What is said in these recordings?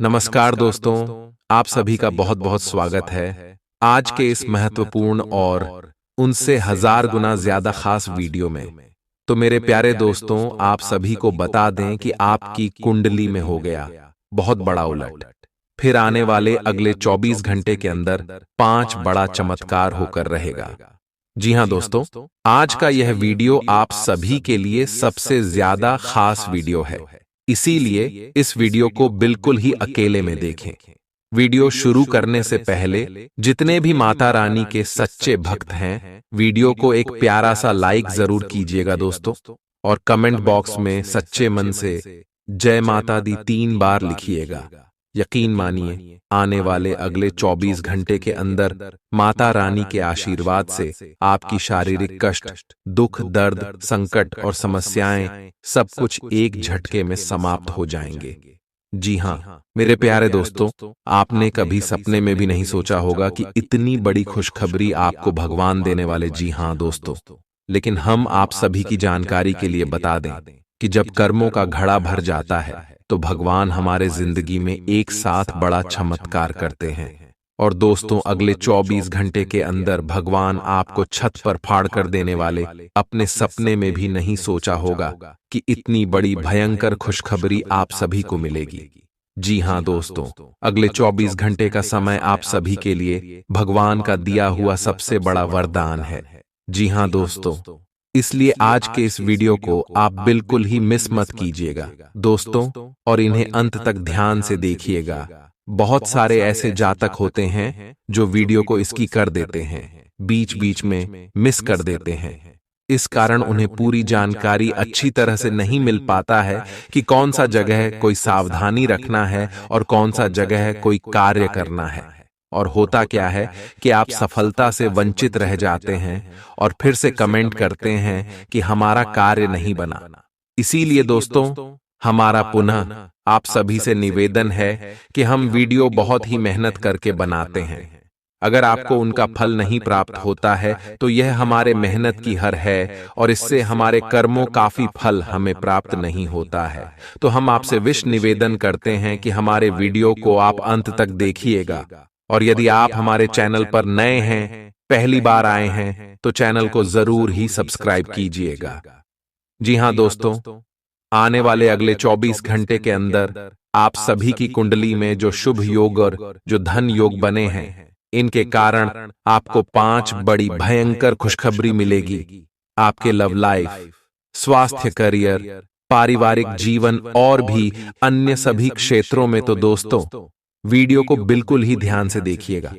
नमस्कार दोस्तों, आप सभी का बहुत बहुत स्वागत है आज के इस महत्वपूर्ण और उनसे हजार गुना ज्यादा खास वीडियो में। तो मेरे प्यारे दोस्तों, आप सभी को बता दें कि आपकी कुंडली में हो गया बहुत बड़ा उलट। फिर आने वाले अगले 24 घंटे के अंदर 5 बड़ा चमत्कार होकर रहेगा। जी हां दोस्तों, आज का यह वीडियो आप सभी के लिए सबसे ज्यादा खास वीडियो है, इसीलिए इस वीडियो को बिल्कुल ही अकेले में देखें। वीडियो शुरू करने से पहले जितने भी माता रानी के सच्चे भक्त हैं, वीडियो को एक प्यारा सा लाइक जरूर कीजिएगा दोस्तों, और कमेंट बॉक्स में सच्चे मन से जय माता दी 3 बार लिखिएगा। यकीन मानिए, आने वाले अगले 24 घंटे के अंदर माता रानी के आशीर्वाद से आपकी शारीरिक कष्ट, दुख, दर्द, संकट और समस्याएं सब कुछ एक झटके में समाप्त हो जाएंगे। जी हाँ मेरे प्यारे दोस्तों, आपने कभी सपने में भी नहीं सोचा होगा कि इतनी बड़ी खुशखबरी आपको भगवान देने वाले। जी हाँ दोस्तों, लेकिन हम आप सभी की जानकारी के लिए बता दें कि जब कर्मों का घड़ा भर जाता है तो भगवान हमारे जिंदगी में एक साथ बड़ा चमत्कार करते हैं। और दोस्तों, अगले 24 घंटे के अंदर भगवान आपको छत पर फाड़ कर देने वाले अपने सपने में भी नहीं सोचा होगा कि इतनी बड़ी भयंकर खुशखबरी आप सभी को मिलेगी। जी हां दोस्तों, अगले 24 घंटे का समय आप सभी के लिए भगवान का दिया हुआ सबसे बड़ा वरदान है। जी हां दोस्तों, इसलिए आज के इस वीडियो को आप बिल्कुल ही मिस मत कीजिएगा दोस्तों, और इन्हें अंत तक ध्यान से देखिएगा। बहुत सारे ऐसे जातक होते हैं जो वीडियो को इसकी कर देते हैं, बीच बीच में मिस कर देते हैं। इस कारण उन्हें पूरी जानकारी अच्छी तरह से नहीं मिल पाता है कि कौन सा जगह कोई सावधानी रखना है और कौन सा जगह कोई कार्य करना है। और होता क्या है कि आप सफलता से वंचित रह जाते हैं और फिर से कमेंट करते हैं कि हमारा कार्य नहीं बना। इसीलिए दोस्तों, हमारा पुनः आप सभी से निवेदन है कि हम वीडियो बहुत ही मेहनत करके बनाते हैं। अगर आपको उनका फल नहीं प्राप्त होता है तो यह हमारे मेहनत की हार है, और इससे हमारे कर्मों काफी फल हमें प्राप्त नहीं होता है। तो हम आपसे विश निवेदन करते हैं कि हमारे वीडियो को आप अंत तक देखिएगा। और यदि आप हमारे चैनल पर नए हैं, पहली बार आए हैं, तो चैनल को जरूर ही सब्सक्राइब कीजिएगा। जी हां दोस्तों, आने वाले अगले 24 घंटे के अंदर आप सभी की कुंडली में जो शुभ योग और जो धन योग बने हैं, इनके कारण आपको 5 बड़ी भयंकर खुशखबरी मिलेगी। आपके लव लाइफ, स्वास्थ्य, करियर, पारिवारिक जीवन और भी अन्य सभी क्षेत्रों में। तो दोस्तों, वीडियो को बिल्कुल ही ध्यान से देखिएगा,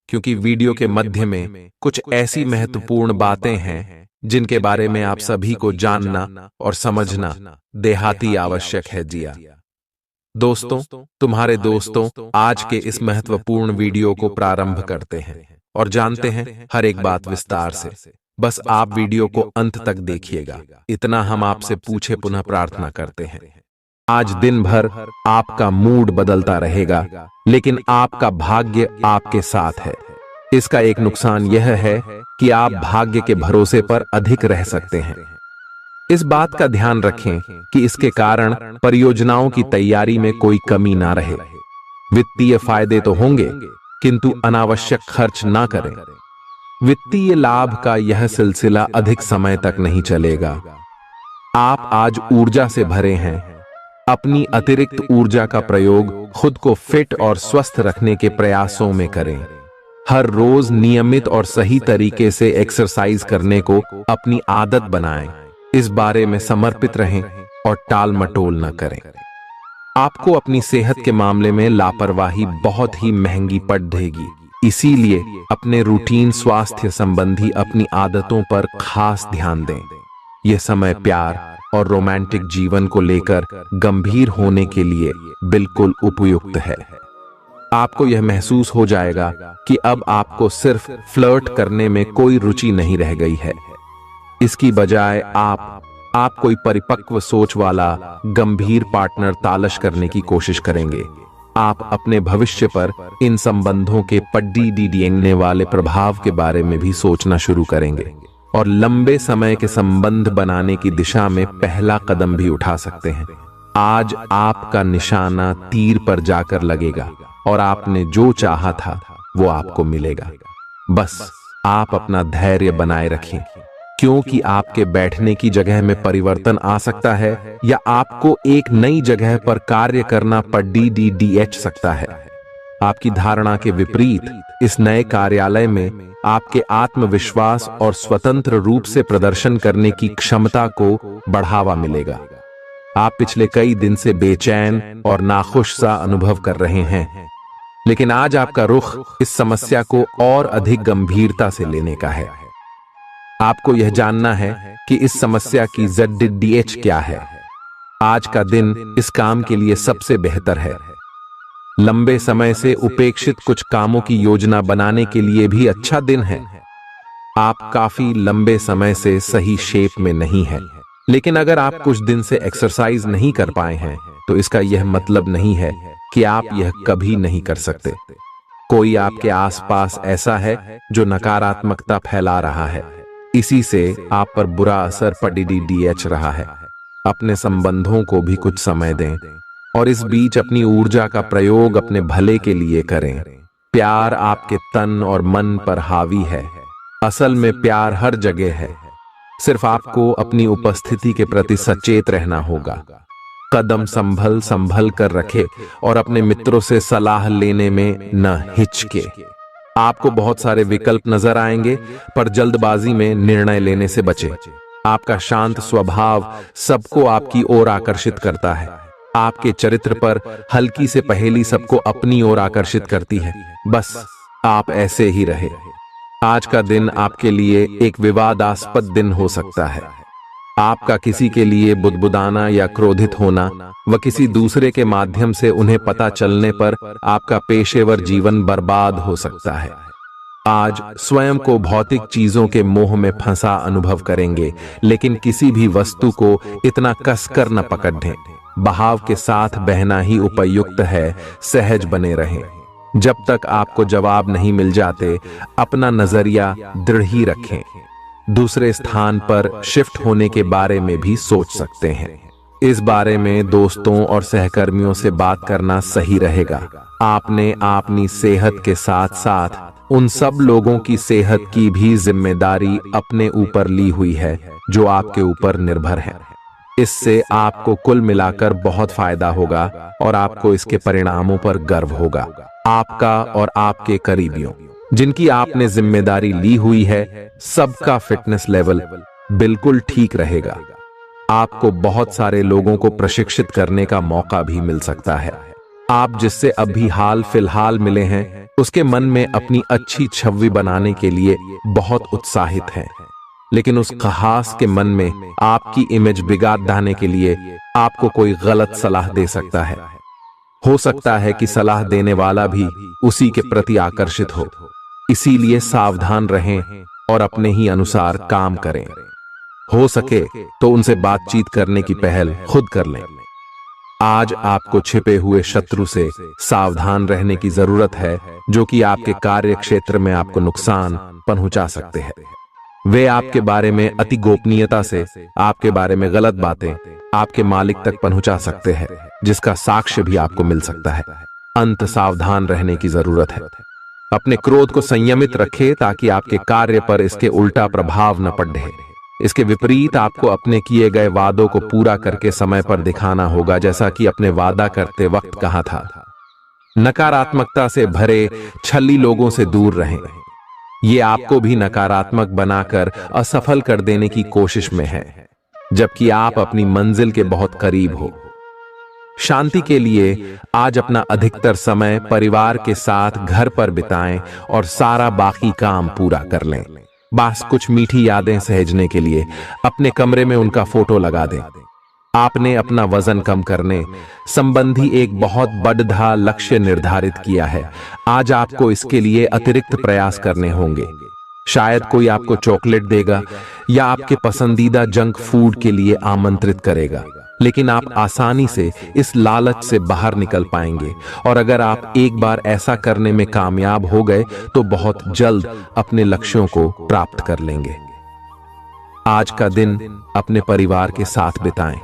क्योंकि वीडियो के मध्य में कुछ ऐसी महत्वपूर्ण बातें हैं जिनके बारे में आप सभी को जानना और समझना देहाती आवश्यक है। जिया दोस्तों, तुम्हारे दोस्तों आज के इस महत्वपूर्ण वीडियो को प्रारंभ करते हैं और जानते हैं हर एक बात विस्तार से। बस आप वीडियो को अंत तक देखिएगा, इतना हम आपसे पूछे पुनः प्रार्थना करते हैं। आज दिन भर आपका मूड बदलता रहेगा, लेकिन आपका भाग्य आपके साथ है। इसका एक नुकसान यह है कि आप भाग्य के भरोसे पर अधिक रह सकते हैं। इस बात का ध्यान रखें कि इसके कारण परियोजनाओं की तैयारी में कोई कमी ना रहे। वित्तीय फायदे तो होंगे, किंतु अनावश्यक खर्च ना करें। वित्तीय लाभ का यह सिलसिला अधिक समय तक नहीं चलेगा। आप आज ऊर्जा से भरे हैं। अपनी अतिरिक्त ऊर्जा का प्रयोग खुद को फिट और स्वस्थ रखने के प्रयासों में करें। हर रोज नियमित और सही तरीके से एक्सरसाइज करने को अपनी आदत बनाएं। इस बारे में समर्पित रहें और टाल मटोल न करें। आपको अपनी सेहत के मामले में लापरवाही बहुत ही महंगी पड़ देगी, इसीलिए अपने रूटीन स्वास्थ्य संबंधी अपनी आदतों पर खास ध्यान दें। यह समय प्यार और रोमांटिक जीवन को लेकर गंभीर होने के लिए बिल्कुल उपयुक्त है। आपको यह महसूस हो जाएगा कि अब आपको सिर्फ फ्लर्ट करने में कोई रुचि नहीं रह गई है। इसकी बजाय आप कोई परिपक्व सोच वाला गंभीर पार्टनर तलाश करने की कोशिश करेंगे। आप अपने भविष्य पर इन संबंधों के पड्डी डीडीएंगने वाले प्रभाव के बारे में भी सोचना शुरू करेंगे और लंबे समय के संबंध बनाने की दिशा में पहला कदम भी उठा सकते हैं। आज आपका निशाना तीर पर जाकर लगेगा और आपने जो चाहा था वो आपको मिलेगा। बस आप अपना धैर्य बनाए रखें, क्योंकि आपके बैठने की जगह में परिवर्तन आ सकता है या आपको एक नई जगह पर कार्य करना पड़ DDDH सकता है। आपकी धारणा के विपरीत इस नए कार्यालय में आपके आत्मविश्वास और स्वतंत्र रूप से प्रदर्शन करने की क्षमता को बढ़ावा मिलेगा। आप पिछले कई दिन से बेचैन और नाखुश सा अनुभव कर रहे हैं, लेकिन आज आपका रुख इस समस्या को और अधिक गंभीरता से लेने का है। आपको यह जानना है कि इस समस्या की ZDDH क्या है। आज का दिन इस काम के लिए सबसे बेहतर है। लंबे समय से उपेक्षित कुछ कामों की योजना बनाने के लिए भी अच्छा दिन है। आप काफी लंबे समय से सही शेप में नहीं हैं, लेकिन अगर आप कुछ दिन से एक्सरसाइज नहीं कर पाए हैं तो इसका यह मतलब नहीं है कि आप यह कभी नहीं कर सकते। कोई आपके आसपास ऐसा है जो नकारात्मकता फैला रहा है, इसी से आप पर बुरा असर पड़ DDDH रहा है। अपने संबंधों को भी कुछ समय दें और इस बीच अपनी ऊर्जा का प्रयोग अपने भले के लिए करें। प्यार आपके तन और मन पर हावी है। असल में प्यार हर जगह है, सिर्फ आपको अपनी उपस्थिति के प्रति सचेत रहना होगा। कदम संभल संभल कर रखे और अपने मित्रों से सलाह लेने में न हिचके। आपको बहुत सारे विकल्प नजर आएंगे, पर जल्दबाजी में निर्णय लेने से बचे। आपका शांत स्वभाव सबको आपकी ओर आकर्षित करता है। आपके चरित्र पर हल्की से पहेली सबको अपनी ओर आकर्षित करती है। बस आप ऐसे ही रहे। आज का दिन आपके लिए एक विवादास्पद दिन हो सकता है। आपका किसी के लिए बुदबुदाना या क्रोधित होना व किसी दूसरे के माध्यम से उन्हें पता चलने पर आपका पेशेवर जीवन बर्बाद हो सकता है। आज स्वयं को भौतिक चीजों के मोह में फंसा अनुभव करेंगे, लेकिन किसी भी वस्तु को इतना कसकर न पकड़ें। बहाव के साथ बहना ही उपयुक्त है। सहज बने रहें। जब तक आपको जवाब नहीं मिल जाते, अपना नजरिया दृढ़ ही रखें। दूसरे स्थान पर शिफ्ट होने के बारे में भी सोच सकते हैं। इस बारे में दोस्तों और सहकर्मियों से बात करना सही रहेगा। आपने अपनी सेहत के साथ साथ उन सब लोगों की सेहत की भी जिम्मेदारी अपने ऊपर ली हुई है जो आपके ऊपर निर्भर है। इससे आपको कुल मिलाकर बहुत फायदा होगा और आपको इसके परिणामों पर गर्व होगा। आपका और आपके करीबियों जिनकी आपने जिम्मेदारी ली हुई है, सबका फिटनेस लेवल बिल्कुल ठीक रहेगा। आपको बहुत सारे लोगों को प्रशिक्षित करने का मौका भी मिल सकता है। आप जिससे अभी हाल फिलहाल मिले हैं, उसके मन में अपनी अच्छी छवि बनाने के लिए बहुत उत्साहित हैं, लेकिन उस खास के मन में आपकी इमेज बिगाड़ डालने के लिए आपको कोई गलत सलाह दे सकता है। हो सकता है कि सलाह देने वाला भी उसी के प्रति आकर्षित हो। इसीलिए सावधान रहें और अपने ही अनुसार काम करें। हो सके तो उनसे बातचीत करने की पहल खुद कर लें। आज आपको छिपे हुए शत्रु से सावधान रहने की जरूरत है, जो कि आपके कार्य क्षेत्र में आपको नुकसान पहुंचा सकते हैं। वे आपके बारे में अति गोपनीयता से आपके बारे में गलत बातें आपके मालिक तक पहुंचा सकते हैं, जिसका साक्ष्य भी आपको मिल सकता है। अंत सावधान रहने की जरूरत है। अपने क्रोध को संयमित रखें ताकि आपके कार्य पर इसके उल्टा प्रभाव न पड़े। इसके विपरीत आपको अपने किए गए वादों को पूरा करके समय पर दिखाना होगा, जैसा कि अपने वादा करते वक्त कहा था। नकारात्मकता से भरे छली लोगों से दूर रहें। ये आपको भी नकारात्मक बनाकर असफल कर देने की कोशिश में है, जबकि आप अपनी मंजिल के बहुत करीब हो। शांति के लिए आज अपना अधिकतर समय परिवार के साथ घर पर बिताएं और सारा बाकी काम पूरा कर लें। बस कुछ मीठी यादें सहेजने के लिए अपने कमरे में उनका फोटो लगा दें। आपने अपना वजन कम करने संबंधी एक बहुत बड़ा लक्ष्य निर्धारित किया है। आज आपको इसके लिए अतिरिक्त प्रयास करने होंगे। शायद कोई आपको चॉकलेट देगा या आपके पसंदीदा जंक फूड के लिए आमंत्रित करेगा, लेकिन आप आसानी से इस लालच से बाहर निकल पाएंगे। और अगर आप एक बार ऐसा करने में कामयाब हो गए तो बहुत जल्द अपने लक्ष्यों को प्राप्त कर लेंगे। आज का दिन अपने परिवार के साथ बिताएं।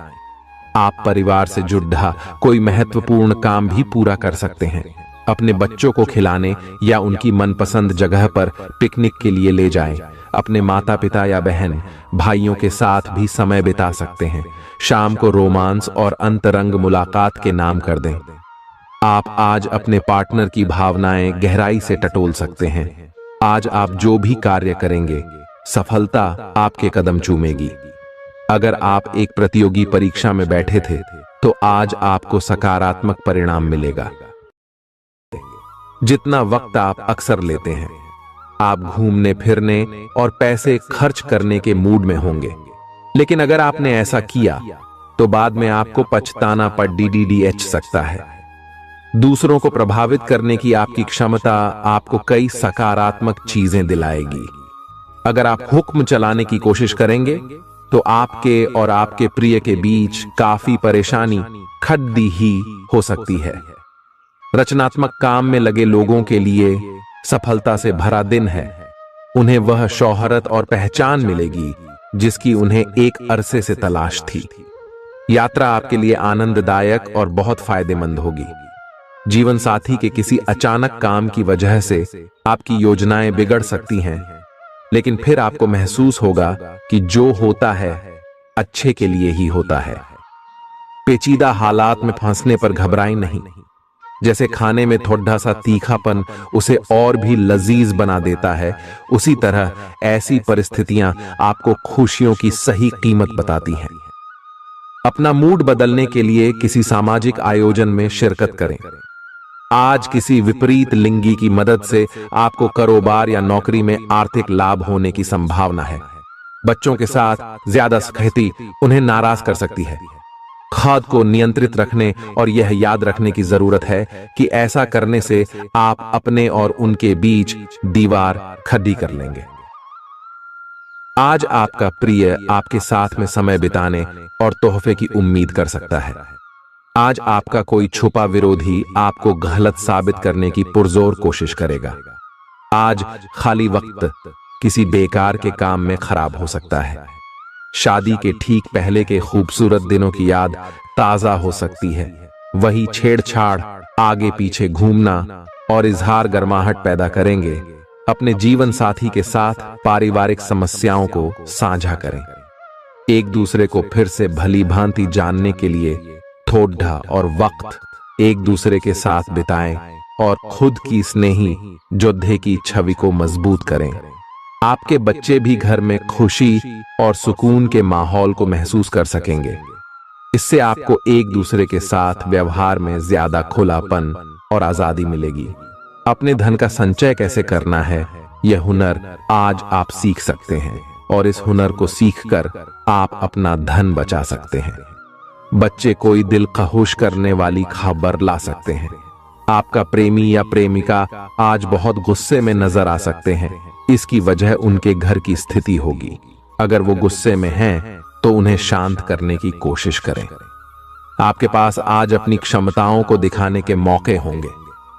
आप परिवार से जुड़ा कोई महत्वपूर्ण काम भी पूरा कर सकते हैं। अपने बच्चों को खिलाने या उनकी मनपसंद जगह पर पिकनिक के लिए ले जाएं। अपने माता पिता या बहन भाइयों के साथ भी समय बिता सकते हैं। शाम को रोमांस और अंतरंग मुलाकात के नाम कर दें। आप आज अपने पार्टनर की भावनाएं गहराई से टटोल सकते हैं। आज आप जो भी कार्य करेंगे, सफलता आपके कदम चूमेगी। अगर आप एक प्रतियोगी परीक्षा में बैठे थे, तो आज आपको सकारात्मक परिणाम मिलेगा। जितना वक्त आप अक्सर लेते हैं, आप घूमने फिरने और पैसे खर्च करने के मूड में होंगे। लेकिन अगर आपने ऐसा किया, तो बाद में आपको पछताना पड़ DDDH सकता है। दूसरों को प्रभावित करने की आपकी क्षमता आपको कई सकारात्मक चीजें दिलाएगी। अगर आप हुक्म चलाने की कोशिश करेंगे, तो आपके और आपके प्रिय के बीच काफी परेशानी खड़ी ही हो सकती है। रचनात्मक काम में लगे लोगों के लिए सफलता से भरा दिन है। उन्हें वह शोहरत और पहचान मिलेगी जिसकी उन्हें एक अरसे से तलाश थी। यात्रा आपके लिए आनंददायक और बहुत फायदेमंद होगी। जीवन साथी के किसी अचानक काम की वजह से आपकी योजनाएं बिगड़ सकती हैं, लेकिन फिर आपको महसूस होगा कि जो होता है अच्छे के लिए ही होता है। पेचीदा हालात में फंसने पर घबराएं नहीं। जैसे खाने में थोड़ा सा तीखापन उसे और भी लजीज बना देता है, उसी तरह ऐसी परिस्थितियां आपको खुशियों की सही कीमत बताती हैं। अपना मूड बदलने के लिए किसी सामाजिक आयोजन में शिरकत करें। आज किसी विपरीत लिंगी की मदद से आपको कारोबार या नौकरी में आर्थिक लाभ होने की संभावना है। बच्चों के साथ ज्यादा सख्ती उन्हें नाराज कर सकती है। खुद को नियंत्रित रखने और यह याद रखने की जरूरत है कि ऐसा करने से आप अपने और उनके बीच दीवार खड़ी कर लेंगे। आज आपका प्रिय आपके साथ में समय बिताने और तोहफे की उम्मीद कर सकता है। आज आपका कोई छुपा विरोधी आपको गलत साबित करने की पुरजोर कोशिश करेगा। आज खाली वक्त किसी बेकार के काम में खराब हो सकता है। शादी के ठीक पहले के खूबसूरत दिनों की याद ताजा हो सकती है। वही छेड़छाड़, आगे पीछे घूमना और इजहार गर्माहट पैदा करेंगे। अपने जीवन साथी के साथ पारिवारिक समस्याओं को साझा करें। एक दूसरे को फिर से भली भांति जानने के लिए थोड़ा और वक्त एक दूसरे के साथ बिताएं और खुद की स्नेही योद्धे की छवि को मजबूत करें। आपके बच्चे भी घर में खुशी और सुकून के माहौल को महसूस कर सकेंगे। इससे आपको एक दूसरे के साथ व्यवहार में ज्यादा खुलापन और आजादी मिलेगी। अपने धन का संचय कैसे करना है, यह हुनर आज आप सीख सकते हैं और इस हुनर को सीखकर आप अपना धन बचा सकते हैं। बच्चे कोई दिल खहुश करने वाली खबर ला सकते हैं। आपका प्रेमी या प्रेमिका आज बहुत गुस्से में नजर आ सकते हैं। इसकी वजह उनके घर की स्थिति होगी। अगर वो गुस्से में हैं, तो उन्हें शांत करने की कोशिश करें। आपके पास आज अपनी क्षमताओं को दिखाने के मौके होंगे।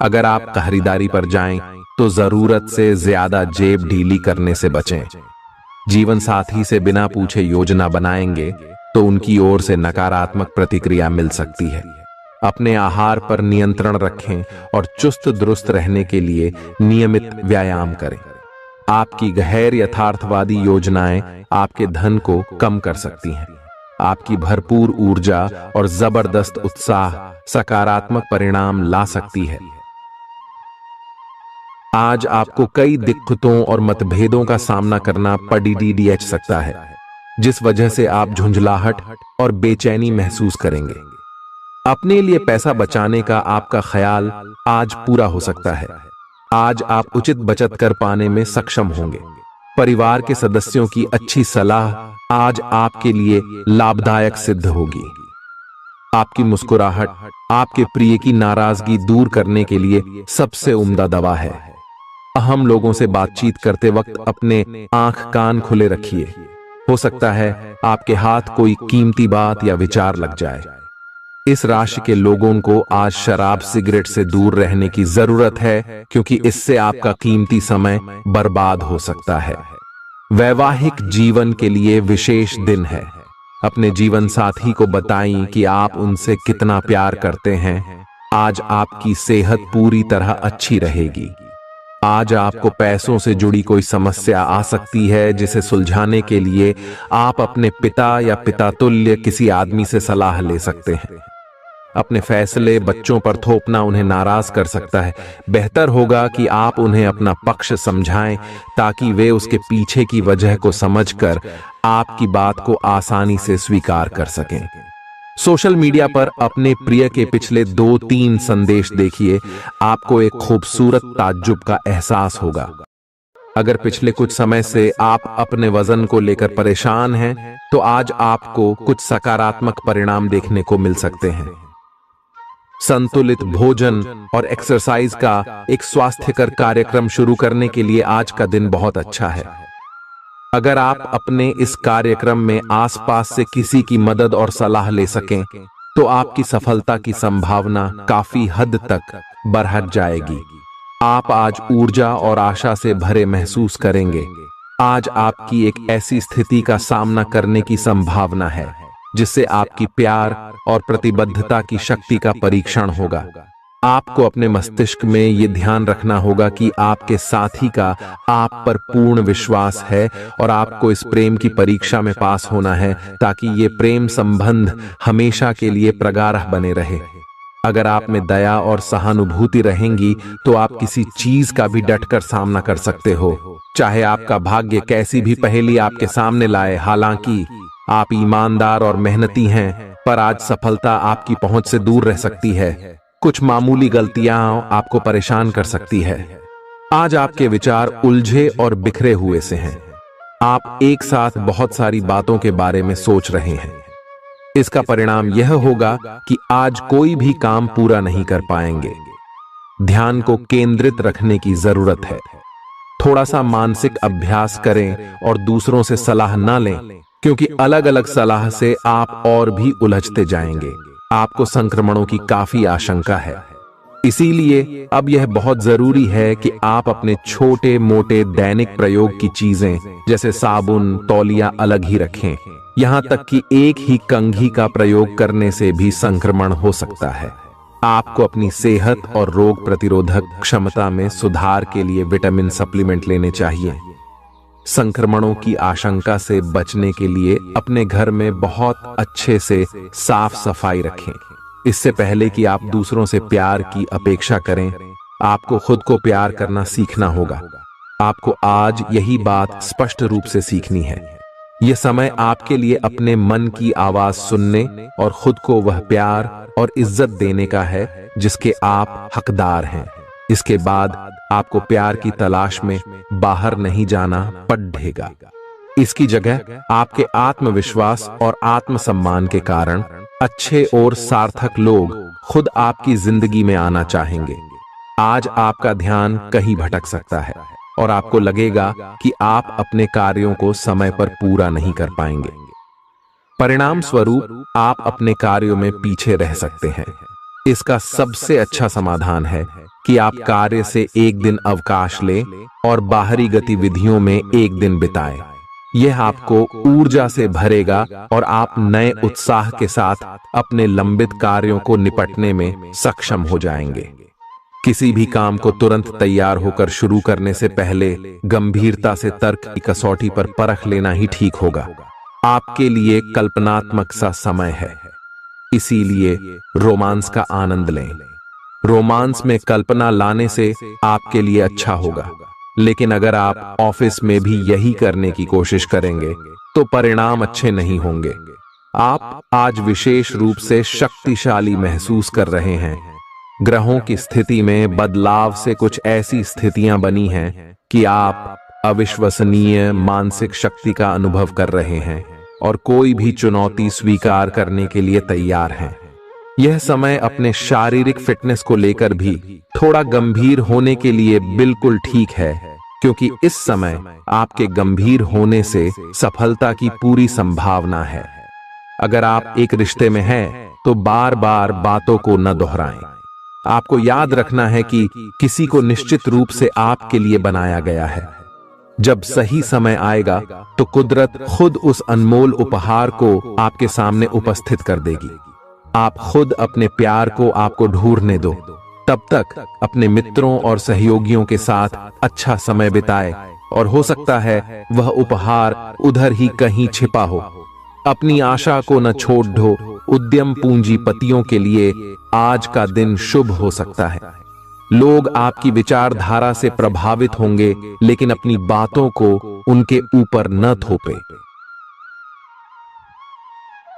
अगर आप खरीदारी पर जाएं, तो जरूरत से ज्यादा जेब ढीली करने से बचें। जीवन साथी से बिना पूछे योजना बनाएंगे, तो उनकी ओर से नकारात्मक प्रतिक्रिया मिल सकती है। अपने आहार पर नियंत्रण रखें और चुस्त दुरुस्त रहने के लिए नियमित व्यायाम करें। आपकी गैर यथार्थवादी योजनाएं आपके धन को कम कर सकती हैं। आपकी भरपूर ऊर्जा और जबरदस्त उत्साह सकारात्मक परिणाम ला सकती है। आज आपको कई दिक्कतों और मतभेदों का सामना करना पड़ सकता है, जिस वजह से आप झुंझलाहट और बेचैनी महसूस करेंगे। अपने लिए पैसा बचाने का आपका ख्याल आज पूरा हो सकता है। आज आप उचित बचत कर पाने में सक्षम होंगे। परिवार के सदस्यों की अच्छी सलाह आज आपके लिए लाभदायक सिद्ध होगी। आपकी मुस्कुराहट आपके प्रिय की नाराजगी दूर करने के लिए सबसे उम्दा दवा है। अहम लोगों से बातचीत करते वक्त अपने आंख कान खुले रखिए। हो सकता है आपके हाथ कोई कीमती बात या विचार लग जाए। इस राशि के लोगों को आज शराब सिगरेट से दूर रहने की जरूरत है, क्योंकि इससे आपका कीमती समय बर्बाद हो सकता है। वैवाहिक जीवन के लिए विशेष दिन है। अपने जीवन साथी को बताएं कि आप उनसे कितना प्यार करते हैं। आज आपकी सेहत पूरी तरह अच्छी रहेगी। आज आपको पैसों से जुड़ी कोई समस्या आ सकती है, जिसे सुलझाने के लिए आप अपने पिता या पिता तुल्य किसी आदमी से सलाह ले सकते हैं। अपने फैसले बच्चों पर थोपना उन्हें नाराज कर सकता है। बेहतर होगा कि आप उन्हें अपना पक्ष समझाएं, ताकि वे उसके पीछे की वजह को समझकर आपकी बात को आसानी से स्वीकार कर सकें। सोशल मीडिया पर अपने प्रिय के पिछले 2-3 संदेश देखिए, आपको एक खूबसूरत ताज्जुब का एहसास होगा। अगर पिछले कुछ समय से आप अपने वजन को लेकर परेशान हैं, तो आज आपको कुछ सकारात्मक परिणाम देखने को मिल सकते हैं। संतुलित भोजन और एक्सरसाइज का एक स्वास्थ्यकर कार्यक्रम शुरू करने के लिए आज का दिन बहुत अच्छा है। अगर आप अपने इस कार्यक्रम में आसपास से किसी की मदद और सलाह ले सकें, तो आपकी सफलता की संभावना काफी हद तक बढ़ जाएगी। आप आज ऊर्जा और आशा से भरे महसूस करेंगे। आज आपकी एक ऐसी स्थिति का सामना करने की संभावना है जिससे आपकी प्यार और प्रतिबद्धता की शक्ति का परीक्षण होगा। आपको अपने मस्तिष्क में यह ध्यान रखना होगा कि आपके साथी का आप पर पूर्ण विश्वास है और आपको इस प्रेम की परीक्षा में पास होना है, ताकि ये प्रेम संबंध हमेशा के लिए प्रगाढ़ बने रहे। अगर आप में दया और सहानुभूति रहेंगी, तो आप किसी चीज का भी डटकर सामना कर सकते हो, चाहे आपका भाग्य कैसी भी पहेली आपके सामने लाए। हालांकि आप ईमानदार और मेहनती हैं, पर आज सफलता आपकी पहुंच से दूर रह सकती है। कुछ मामूली गलतियां आपको परेशान कर सकती है। आज आपके विचार उलझे और बिखरे हुए से हैं। आप एक साथ बहुत सारी बातों के बारे में सोच रहे हैं। इसका परिणाम यह होगा कि आज कोई भी काम पूरा नहीं कर पाएंगे। ध्यान को केंद्रित रखने की जरूरत है। थोड़ा सा मानसिक अभ्यास करें और दूसरों से सलाह न लें, क्योंकि अलग अलग सलाह से आप और भी उलझते जाएंगे। आपको संक्रमणों की काफी आशंका है, इसीलिए अब यह बहुत जरूरी है कि आप अपने छोटे मोटे दैनिक प्रयोग की चीजें जैसे साबुन, तौलिया अलग ही रखें। यहां तक कि एक ही कंघी का प्रयोग करने से भी संक्रमण हो सकता है। आपको अपनी सेहत और रोग प्रतिरोधक क्षमता में सुधार के लिए विटामिन सप्लीमेंट लेने चाहिए। संक्रमणों की आशंका से बचने के लिए अपने घर में बहुत अच्छे से साफ सफाई रखें। इससे पहले कि आप दूसरों से प्यार की अपेक्षा करें, आपको खुद को प्यार करना सीखना होगा। आपको आज यही बात स्पष्ट रूप से सीखनी है। यह समय आपके लिए अपने मन की आवाज सुनने और खुद को वह प्यार और इज्जत देने का है जिसके आप हकदार हैं। इसके बाद आपको प्यार की तलाश में बाहर नहीं जाना पड़ेगा। इसकी जगह आपके आत्मविश्वास और आत्मसम्मान के कारण अच्छे और सार्थक लोग खुद आपकी जिंदगी में आना चाहेंगे। आज आपका ध्यान कहीं भटक सकता है और आपको लगेगा कि आप अपने कार्यों को समय पर पूरा नहीं कर पाएंगे। परिणाम स्वरूप आप अपने कार्यों में पीछे रह सकते हैं। इसका सबसे अच्छा समाधान है कि आप कार्य से एक दिन अवकाश लें और बाहरी गतिविधियों में एक दिन बिताएं। यह आपको ऊर्जा से भरेगा और आप नए उत्साह के साथ अपने लंबित कार्यों को निपटने में सक्षम हो जाएंगे। किसी भी काम को तुरंत तैयार होकर शुरू करने से पहले गंभीरता से तर्क की कसौटी पर परख लेना ही ठीक होगा। आपके लिए कल्पनात्मक सा समय है, इसीलिए रोमांस का आनंद लें। रोमांस में कल्पना लाने से आपके लिए अच्छा होगा, लेकिन अगर आप ऑफिस में भी यही करने की कोशिश करेंगे तो परिणाम अच्छे नहीं होंगे। आप आज विशेष रूप से शक्तिशाली महसूस कर रहे हैं। ग्रहों की स्थिति में बदलाव से कुछ ऐसी स्थितियां बनी हैं कि आप अविश्वसनीय मानसिक शक्ति का अनुभव कर रहे हैं और कोई भी चुनौती स्वीकार करने के लिए तैयार हैं। यह समय अपने शारीरिक फिटनेस को लेकर भी थोड़ा गंभीर होने के लिए बिल्कुल ठीक है, क्योंकि इस समय आपके गंभीर होने से सफलता की पूरी संभावना है। अगर आप एक रिश्ते में हैं तो बार बार बातों को न दोहराएं। आपको याद रखना है कि किसी को निश्चित रूप से आपके लिए बनाया गया है। जब सही समय आएगा तो कुदरत खुद उस अनमोल उपहार को आपके सामने उपस्थित कर देगी। आप खुद अपने प्यार को आपको ढूंढने दो। तब तक अपने मित्रों और सहयोगियों के साथ अच्छा समय बिताए, और हो सकता है वह उपहार उधर ही कहीं छिपा हो। अपनी आशा को न छोड़ दो। उद्यम पूंजीपतियों के लिए आज का दिन शुभ हो सकता है। लोग आपकी विचारधारा से प्रभावित होंगे, लेकिन अपनी बातों को उनके ऊपर न थोपे।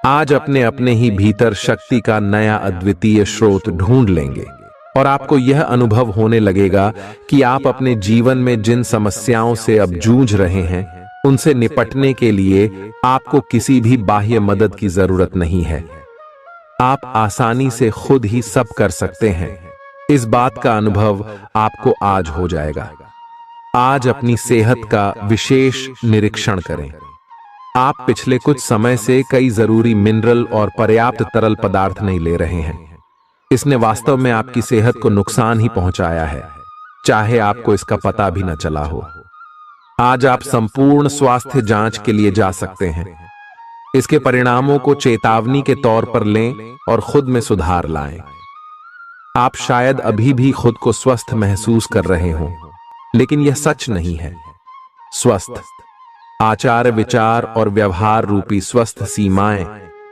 आज अपने अपने ही भीतर शक्ति का नया अद्वितीय स्रोत ढूंढ लेंगे, और आपको यह अनुभव होने लगेगा कि आप अपने जीवन में जिन समस्याओं से अब जूझ रहे हैं, उनसे निपटने के लिए आपको किसी भी बाह्य मदद की जरूरत नहीं है। आप आसानी से खुद ही सब कर सकते हैं। इस बात का अनुभव आपको आज हो जाएगा। आज अपनी सेहत का विशेष निरीक्षण करें। आप पिछले कुछ समय से कई जरूरी मिनरल और पर्याप्त तरल पदार्थ नहीं ले रहे हैं। इसने वास्तव में आपकी सेहत को नुकसान ही पहुंचाया है, चाहे आपको इसका पता भी न चला हो। आज आप संपूर्ण स्वास्थ्य जांच के लिए जा सकते हैं। इसके परिणामों को चेतावनी के तौर पर लें और खुद में सुधार लाएं। आप शायद अभी भी खुद को स्वस्थ महसूस कर रहे हों, लेकिन यह सच नहीं है। स्वस्थ आचार, विचार और व्यवहार रूपी स्वस्थ सीमाएं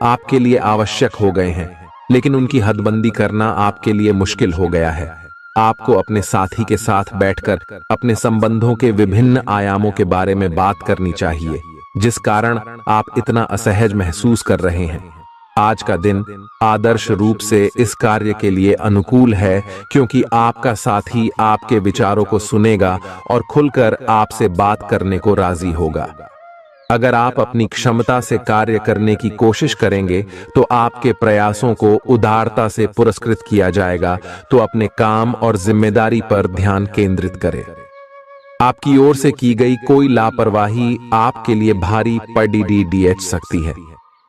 आपके लिए आवश्यक हो गए हैं, लेकिन उनकी हदबंदी करना आपके लिए मुश्किल हो गया है। आपको अपने साथी के साथ बैठकर अपने संबंधों के विभिन्न आयामों के बारे में बात करनी चाहिए, जिस कारण आप इतना असहज महसूस कर रहे हैं। आज का दिन आदर्श रूप से इस कार्य के लिए अनुकूल है, क्योंकि आपका साथी आपके विचारों को सुनेगा और खुलकर आपसे बात करने को राजी होगा। अगर आप अपनी क्षमता से कार्य करने की कोशिश करेंगे तो आपके प्रयासों को उदारता से पुरस्कृत किया जाएगा। तो अपने काम और जिम्मेदारी पर ध्यान केंद्रित करें। आपकी ओर से की गई कोई लापरवाही आपके लिए भारी पड़ सकती है।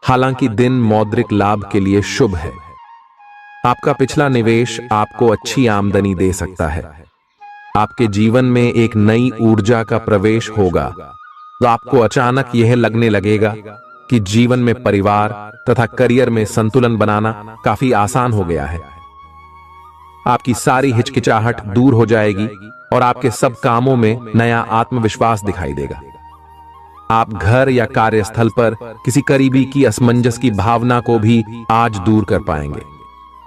हालांकि दिन मौद्रिक लाभ के लिए शुभ है। आपका पिछला निवेश आपको अच्छी आमदनी दे सकता है। आपके जीवन में एक नई ऊर्जा का प्रवेश होगा। तो आपको अचानक यह लगने लगेगा कि जीवन में परिवार तथा करियर में संतुलन बनाना काफी आसान हो गया है। आपकी सारी हिचकिचाहट दूर हो जाएगी और आपके सब कामों में नया आत्मविश्वास दिखाई देगा। आप घर या कार्यस्थल पर किसी करीबी की असमंजस की भावना को भी आज दूर कर पाएंगे।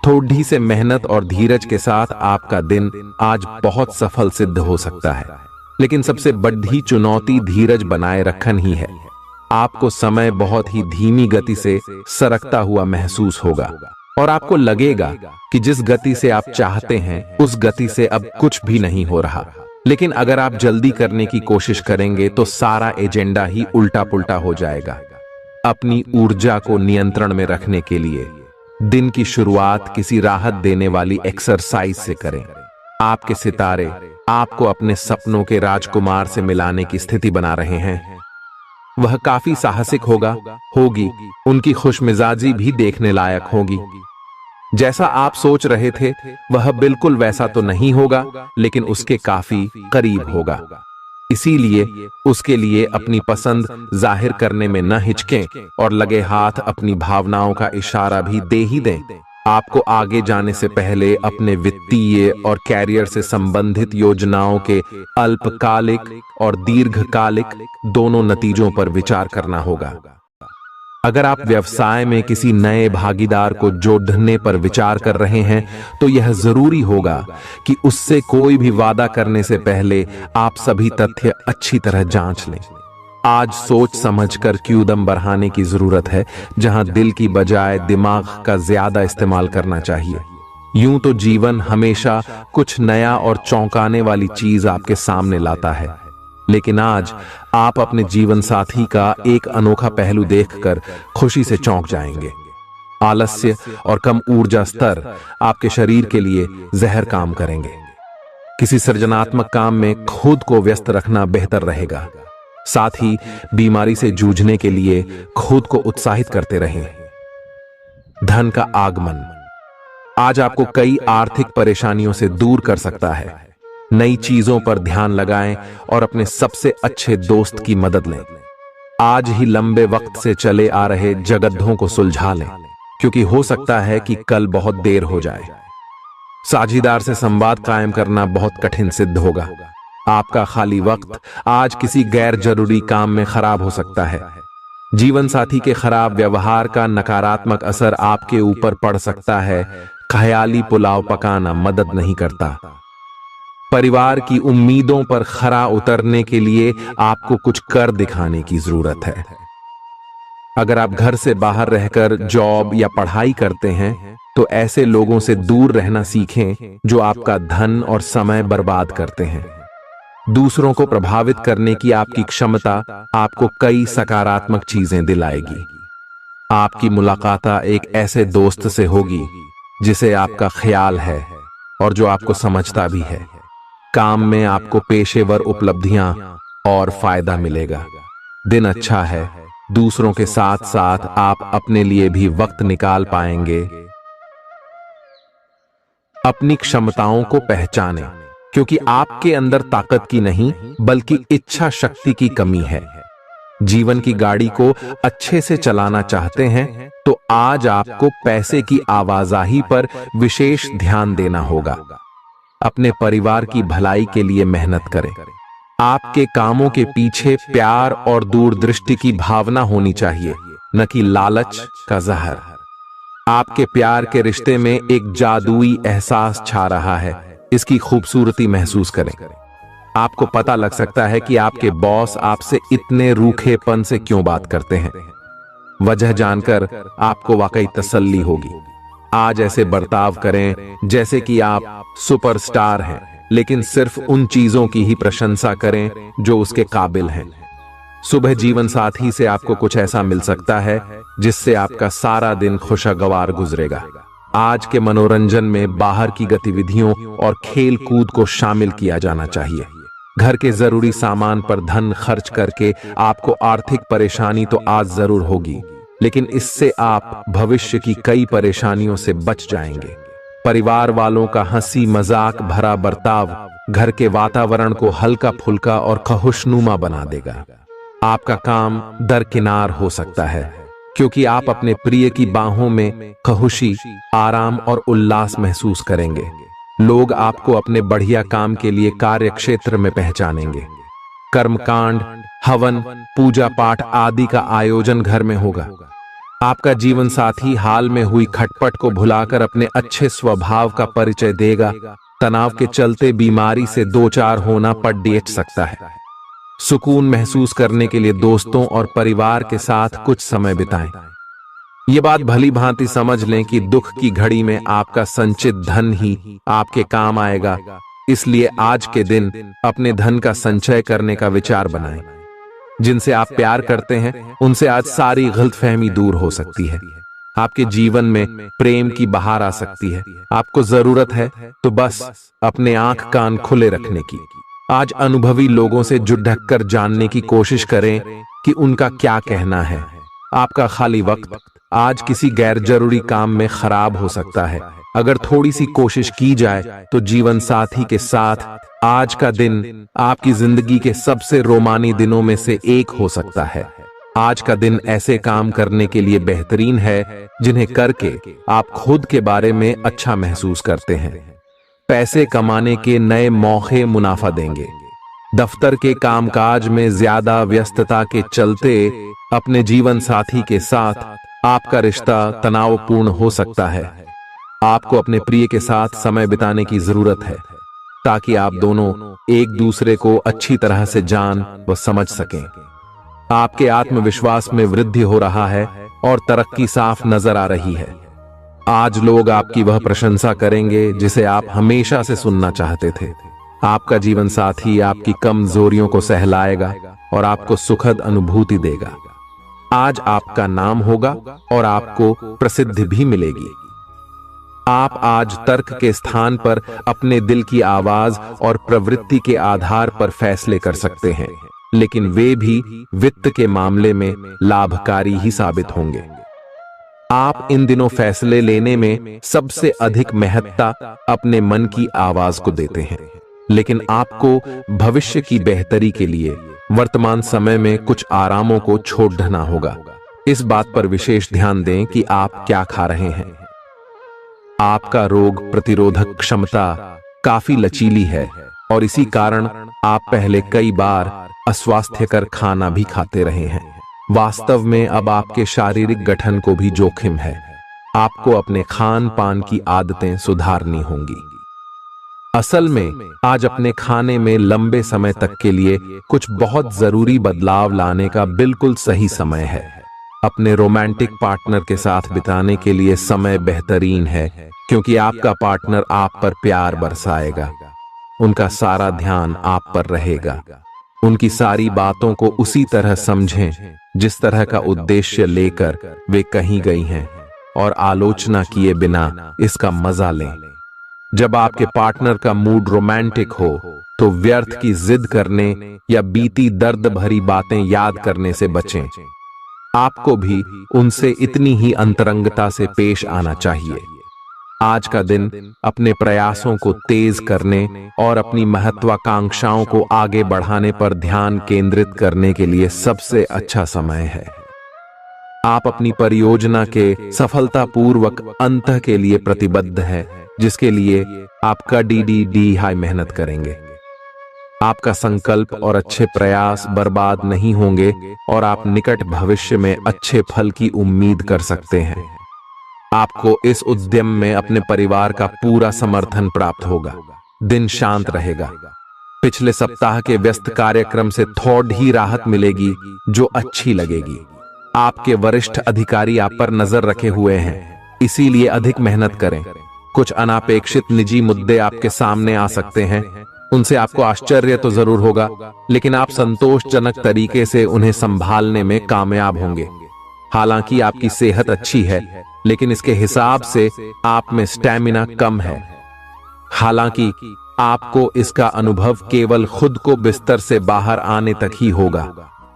थोड़ी से मेहनत और धीरज के साथ आपका दिन आज बहुत सफल सिद्ध हो सकता है, लेकिन सबसे बड़ी चुनौती धीरज बनाए रखना ही है। आपको समय बहुत ही धीमी गति से सरकता हुआ महसूस होगा और आपको लगेगा कि जिस गति से आप चाहते हैं उस गति से अब कुछ भी नहीं हो रहा। लेकिन अगर आप जल्दी करने की कोशिश करेंगे तो सारा एजेंडा ही उल्टा पुल्टा हो जाएगा। अपनी ऊर्जा को नियंत्रण में रखने के लिए दिन की शुरुआत किसी राहत देने वाली एक्सरसाइज से करें। आपके सितारे आपको अपने सपनों के राजकुमार से मिलाने की स्थिति बना रहे हैं। वह काफी साहसिक होगी। उनकी खुशमिजाजी भी देखने लायक होगी। जैसा आप सोच रहे थे वह बिल्कुल वैसा तो नहीं होगा, लेकिन उसके काफी करीब होगा। इसीलिए उसके लिए अपनी पसंद जाहिर करने में न हिचकें और लगे हाथ अपनी भावनाओं का इशारा भी दे ही दें। आपको आगे जाने से पहले अपने वित्तीय और कैरियर से संबंधित योजनाओं के अल्पकालिक और दीर्घकालिक दोनों नतीजों पर विचार करना होगा। अगर आप व्यवसाय में किसी नए भागीदार को जोड़ने पर विचार कर रहे हैं तो यह जरूरी होगा कि उससे कोई भी वादा करने से पहले आप सभी तथ्य अच्छी तरह जांच लें। आज सोच समझकर कदम बढ़ाने की जरूरत है, जहां दिल की बजाय दिमाग का ज्यादा इस्तेमाल करना चाहिए। यूं तो जीवन हमेशा कुछ नया और चौंकाने वाली चीज आपके सामने लाता है, लेकिन आज आप अपने जीवन साथी का एक अनोखा पहलू देखकर खुशी से चौंक जाएंगे। आलस्य और कम ऊर्जा स्तर आपके शरीर के लिए जहर काम करेंगे। किसी सृजनात्मक काम में खुद को व्यस्त रखना बेहतर रहेगा। साथ ही बीमारी से जूझने के लिए खुद को उत्साहित करते रहें। धन का आगमन आज आपको कई आर्थिक परेशानियों से दूर कर सकता है। नई चीजों पर ध्यान लगाएं और अपने सबसे अच्छे दोस्त की मदद लें। आज ही लंबे वक्त से चले आ रहे जगद्धों को सुलझा लें, क्योंकि हो सकता है कि कल बहुत देर हो जाए। साझीदार से संवाद कायम करना बहुत कठिन सिद्ध होगा। आपका खाली वक्त आज किसी गैर जरूरी काम में खराब हो सकता है। जीवन साथी के खराब व्यवहार का नकारात्मक असर आपके ऊपर पड़ सकता है। ख्याली पुलाव पकाना मदद नहीं करता। परिवार की उम्मीदों पर खरा उतरने के लिए आपको कुछ कर दिखाने की जरूरत है। अगर आप घर से बाहर रहकर जॉब या पढ़ाई करते हैं तो ऐसे लोगों से दूर रहना सीखें जो आपका धन और समय बर्बाद करते हैं। दूसरों को प्रभावित करने की आपकी क्षमता आपको कई सकारात्मक चीजें दिलाएगी। आपकी मुलाकात एक ऐसे दोस्त से होगी जिसे आपका ख्याल है और जो आपको समझता भी है। काम में आपको पेशेवर उपलब्धियां और फायदा मिलेगा। दिन अच्छा है। दूसरों के साथ साथ आप अपने लिए भी वक्त निकाल पाएंगे। अपनी क्षमताओं को पहचानें, क्योंकि आपके अंदर ताकत की नहीं बल्कि इच्छा शक्ति की कमी है। जीवन की गाड़ी को अच्छे से चलाना चाहते हैं तो आज आपको पैसे की आवाजाही पर विशेष ध्यान देना होगा। अपने परिवार की भलाई के लिए मेहनत करें। आपके कामों के पीछे प्यार और दूरदृष्टि की भावना होनी चाहिए, न कि लालच का जहर। आपके प्यार के रिश्ते में एक जादुई एहसास छा रहा है। इसकी खूबसूरती महसूस करें। आपको पता लग सकता है कि आपके बॉस आपसे इतने रूखेपन से क्यों बात करते हैं। वजह जानकर आपको वाकई तसल्ली होगी। आज ऐसे बर्ताव करें जैसे कि आप सुपरस्टार हैं, लेकिन सिर्फ उन चीजों की ही प्रशंसा करें जो उसके काबिल हैं। सुबह जीवन साथी से आपको कुछ ऐसा मिल सकता है जिससे आपका सारा दिन खुशगवार गुजरेगा। आज के मनोरंजन में बाहर की गतिविधियों और खेल कूद को शामिल किया जाना चाहिए। घर के जरूरी सामान पर धन खर्च करके आपको आर्थिक परेशानी तो आज जरूर होगी, लेकिन इससे आप भविष्य की कई परेशानियों से बच जाएंगे। परिवार वालों का हंसी मजाक भरा बर्ताव घर के वातावरण को हल्का फुल्का और खुशनुमा बना देगा। आपका काम दरकिनार हो सकता है, क्योंकि आप अपने प्रिय की बाहों में खुशी, आराम और उल्लास महसूस करेंगे। लोग आपको अपने बढ़िया काम के लिए कार्य क्षेत्र में पहचानेंगे। कर्मकांड, हवन, पूजा पाठ आदि का आयोजन घर में होगा। आपका जीवन साथी हाल में हुई खटपट को भुलाकर अपने अच्छे स्वभाव का परिचय देगा। तनाव के चलते बीमारी से दो चार होना पड़ सकता है। सुकून महसूस करने के लिए दोस्तों और परिवार के साथ कुछ समय बिताएं। ये बात भली भांति समझ लें कि दुख की घड़ी में आपका संचित धन ही आपके काम आएगा। इसलिए आज के दिन अपने धन का संचय करने का विचार बनाएं। जिनसे आप प्यार करते हैं उनसे आज सारी गलतफहमी दूर हो सकती है। आपके जीवन में प्रेम की बहार आ सकती है। आपको जरूरत है तो बस अपने आंख कान खुले रखने की। आज अनुभवी लोगों से जुड़ कर जानने की कोशिश करें कि उनका क्या कहना है। आपका खाली वक्त आज किसी गैर जरूरी काम में खराब हो सकता है। अगर थोड़ी सी कोशिश की जाए तो जीवन साथी के साथ आज का दिन आपकी जिंदगी के सबसे रोमानी दिनों में से एक हो सकता है। आज का दिन ऐसे काम करने के लिए बेहतरीन है जिन्हें करके आप खुद के बारे में अच्छा महसूस करते हैं। पैसे कमाने के नए मौके मुनाफा देंगे। दफ्तर के कामकाज में ज्यादा व्यस्तता के चलते अपने जीवन साथी के साथ आपका रिश्ता तनावपूर्ण हो सकता है। आपको अपने प्रिय के साथ समय बिताने की जरूरत है ताकि आप दोनों एक दूसरे को अच्छी तरह से जान व समझ सकें। आपके आत्मविश्वास में वृद्धि हो रहा है और तरक्की साफ नजर आ रही है। आज लोग आपकी वह प्रशंसा करेंगे जिसे आप हमेशा से सुनना चाहते थे। आपका जीवन साथी आपकी कमजोरियों को सहलाएगा और आपको सुखद अनुभूति देगा। आज आपका नाम होगा और आपको प्रसिद्धि भी मिलेगी। आप आज तर्क के स्थान पर अपने दिल की आवाज और प्रवृत्ति के आधार पर फैसले कर सकते हैं, लेकिन वे भी वित्त के मामले में लाभकारी ही साबित होंगे। आप इन दिनों फैसले लेने में सबसे अधिक महत्ता अपने मन की आवाज को देते हैं, लेकिन आपको भविष्य की बेहतरी के लिए वर्तमान समय में कुछ आरामों को छोड़ना होगा। इस बात पर विशेष ध्यान दें कि आप क्या खा रहे हैं। आपका रोग प्रतिरोधक क्षमता काफी लचीली है और इसी कारण आप पहले कई बार अस्वास्थ्यकर खाना भी खाते रहे हैं। वास्तव में अब आपके शारीरिक गठन को भी जोखिम है। आपको अपने खान पान की आदतें सुधारनी होंगी। असल में आज अपने खाने में लंबे समय तक के लिए कुछ बहुत जरूरी बदलाव लाने का बिल्कुल सही समय है। अपने रोमांटिक पार्टनर के साथ बिताने के लिए समय बेहतरीन है, क्योंकि आपका पार्टनर आप पर प्यार बरसाएगा। उनका सारा ध्यान आप पर रहेगा। उनकी सारी बातों को उसी तरह समझें जिस तरह का उद्देश्य लेकर वे कहीं गई हैं, और आलोचना किए बिना इसका मजा लें। जब आपके पार्टनर का मूड रोमांटिक हो तो व्यर्थ की जिद करने या बीती दर्द भरी बातें याद करने से बचें। आपको भी उनसे इतनी ही अंतरंगता से पेश आना चाहिए। आज का दिन अपने प्रयासों को तेज करने और अपनी महत्वाकांक्षाओं को आगे बढ़ाने पर ध्यान केंद्रित करने के लिए सबसे अच्छा समय है। आप अपनी परियोजना के सफलतापूर्वक अंत के लिए प्रतिबद्ध हैं, जिसके लिए आप कड़ी हाई मेहनत करेंगे। आपका संकल्प और अच्छे प्रयास बर्बाद नहीं होंगे और आप निकट भविष्य में अच्छे फल की उम्मीद कर सकते हैं। आपको इस उद्यम में अपने परिवार का पूरा समर्थन प्राप्त होगा। दिन शांत रहेगा। पिछले सप्ताह के व्यस्त कार्यक्रम से थोड़ी ही राहत मिलेगी, जो अच्छी लगेगी। आपके वरिष्ठ अधिकारी आप पर नजर रखे हुए हैं, इसीलिए अधिक मेहनत करें। कुछ अनापेक्षित निजी मुद्दे आपके सामने आ सकते हैं। उनसे आपको आश्चर्य तो जरूर होगा, लेकिन आप संतोषजनक तरीके से उन्हें संभालने में कामयाब होंगे। हालांकि आपकी सेहत अच्छी है, लेकिन इसके हिसाब से आप में स्टैमिना कम है। हालांकि आपको इसका अनुभव केवल खुद को बिस्तर से बाहर आने तक ही होगा।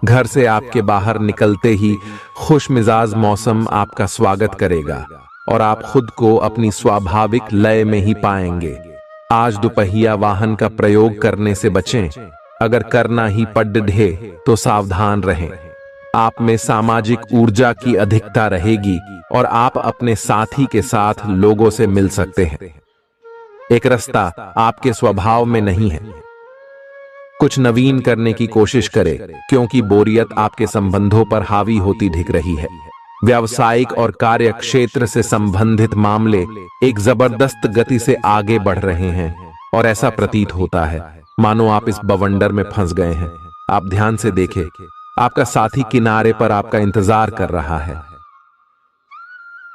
घर से आपके बाहर निकलते ही खुशमिजाज मौसम आपका स्वागत करेगा और आप खुद को अपनी स्वाभाविक लय में ही पाएंगे। आज दोपहिया वाहन का प्रयोग करने से बचें। अगर करना ही पड़े तो सावधान रहें। आप में सामाजिक ऊर्जा की अधिकता रहेगी और आप अपने साथी के साथ लोगों से मिल सकते हैं। एक रास्ता आपके स्वभाव में नहीं है। कुछ नवीन करने की कोशिश करें, क्योंकि बोरियत आपके संबंधों पर हावी होती दिख रही है। व्यावसायिक और कार्य क्षेत्र से संबंधित मामले एक जबरदस्त गति से आगे बढ़ रहे हैं और ऐसा प्रतीत होता है मानो आप इस बवंडर में फंस गए हैं। आप ध्यान से देखें, आपका साथी किनारे पर आपका इंतजार कर रहा है।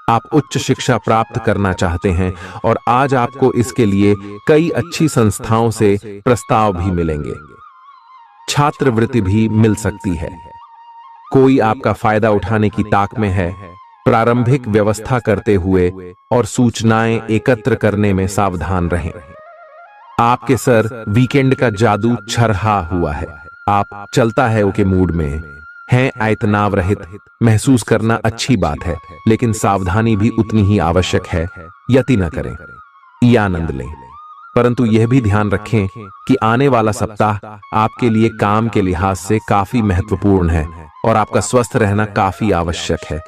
आप उच्च शिक्षा प्राप्त करना चाहते हैं और आज आपको इसके लिए कई अच्छी संस्थाओं से प्रस्ताव भी मिलेंगे। छात्रवृत्ति भी मिल सकती है। कोई आपका फायदा उठाने की ताक में है। प्रारंभिक व्यवस्था करते हुए और सूचनाएं एकत्र करने में सावधान रहें। आपके सर वीकेंड का जादू छरहा हुआ है। आप चलता है के मूड में हैं। आयतनाव रहित महसूस करना अच्छी बात है, लेकिन सावधानी भी उतनी ही आवश्यक है। यति न करें, ये आनंद लें, परंतु यह भी ध्यान रखें कि आने वाला सप्ताह आपके लिए काम के लिहाज से काफी महत्वपूर्ण है और आपका स्वस्थ रहना काफी आवश्यक है।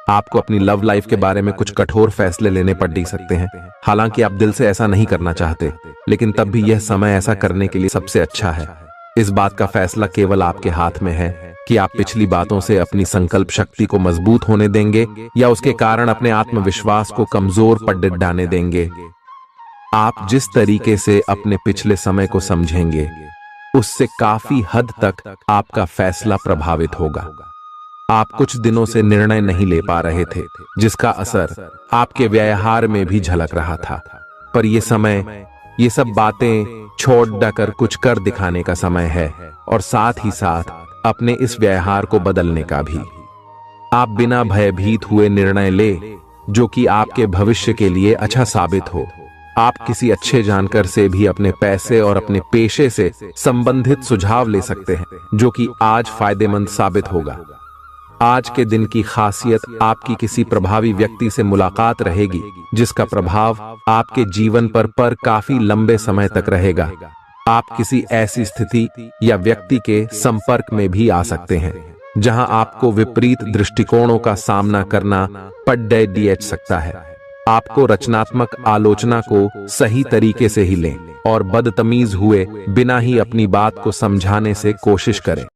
आपको अपनी लव लाइफ के बारे में कुछ कठोर फैसले लेने पड़ सकते हैं। हालांकि आप दिल से ऐसा नहीं करना चाहते, लेकिन तब भी यह समय ऐसा करने के लिए सबसे अच्छा है। इस बात का फैसला केवल आपके हाथ में है कि आप पिछली बातों से अपनी संकल्प शक्ति को मजबूत होने देंगे या उसके कारण अपने आत्मविश्वास को कमजोर पड़ डालने देंगे। आप जिस तरीके से अपने पिछले समय को समझेंगे, उससे काफी हद तक आपका फैसला प्रभावित होगा। आप कुछ दिनों से निर्णय नहीं ले पा रहे थे, जिसका असर आपके व्यवहार में भी झलक रहा था। पर यह समय ये सब बातें छोड़ कर कुछ कर दिखाने का समय है और साथ ही साथ अपने इस व्यवहार को बदलने का भी। आप बिना भयभीत हुए निर्णय ले जो कि आपके भविष्य के लिए अच्छा साबित हो। आप किसी अच्छे जानकार से भी अपने पैसे और अपने पेशे से संबंधित सुझाव ले सकते हैं, जो कि आज फायदेमंद साबित होगा। आज के दिन की खासियत आपकी किसी प्रभावी व्यक्ति से मुलाकात रहेगी, जिसका प्रभाव आपके जीवन पर काफी लंबे समय तक रहेगा। आप किसी ऐसी स्थिति या व्यक्ति के संपर्क में भी आ सकते हैं जहां आपको विपरीत दृष्टिकोणों का सामना करना पड़ सकता है। आपको रचनात्मक आलोचना को सही तरीके से ही लें और बदतमीज हुए बिना ही अपनी बात को समझाने से कोशिश करें।